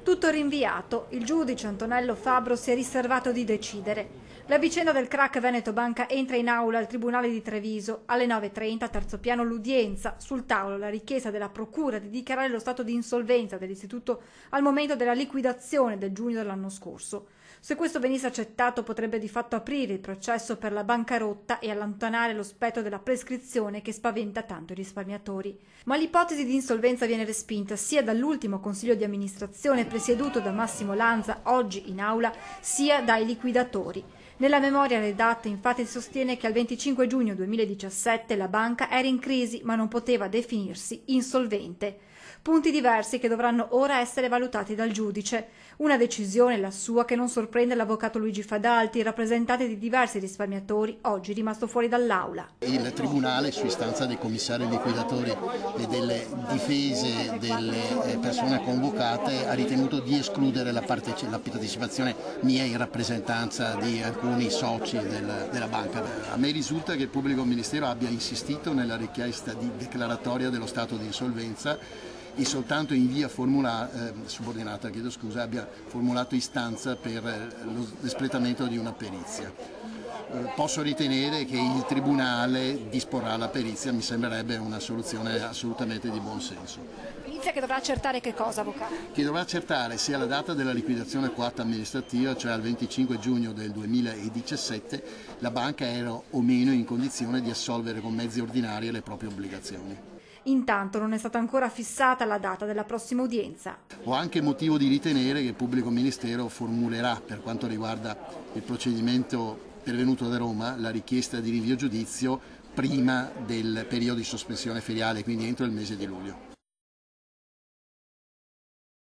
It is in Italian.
Tutto rinviato, il giudice Antonello Fabbro si è riservato di decidere. La vicenda del crack Veneto Banca entra in aula al Tribunale di Treviso. Alle 9:30, terzo piano, l'udienza. Sul tavolo la richiesta della Procura di dichiarare lo stato di insolvenza dell'istituto al momento della liquidazione del giugno dell'anno scorso. Se questo venisse accettato potrebbe di fatto aprire il processo per la bancarotta e allontanare lo spettro della prescrizione che spaventa tanto i risparmiatori. Ma l'ipotesi di insolvenza viene respinta sia dall'ultimo consiglio di amministrazione presieduto da Massimo Lanza, oggi in aula, sia dai liquidatori. Nella memoria redatta infatti si sostiene che al 25 giugno 2017 la banca era in crisi ma non poteva definirsi insolvente. Punti diversi che dovranno ora essere valutati dal giudice. Una decisione, la sua, che non sorprende l'avvocato Luigi Fadalti, rappresentante di diversi risparmiatori, oggi rimasto fuori dall'aula. Il Tribunale, su istanza dei commissari liquidatori e delle difese delle persone convocate, ha ritenuto di escludere la partecipazione mia in rappresentanza di alcuni soci della banca. A me risulta che il pubblico ministero abbia insistito nella richiesta di declaratoria dello stato di insolvenza e soltanto in via subordinata abbia formulato istanza per l'espletamento di una perizia. Posso ritenere che il Tribunale disporrà la perizia, mi sembrerebbe una soluzione assolutamente di buon senso. Perizia che dovrà accertare che cosa, avvocato? Che dovrà accertare se alla data della liquidazione coatta amministrativa, cioè al 25 giugno del 2017, la banca era o meno in condizione di assolvere con mezzi ordinari le proprie obbligazioni. Intanto non è stata ancora fissata la data della prossima udienza. Ho anche motivo di ritenere che il pubblico ministero formulerà, per quanto riguarda il procedimento pervenuto da Roma, la richiesta di rinvio a giudizio prima del periodo di sospensione feriale, quindi entro il mese di luglio.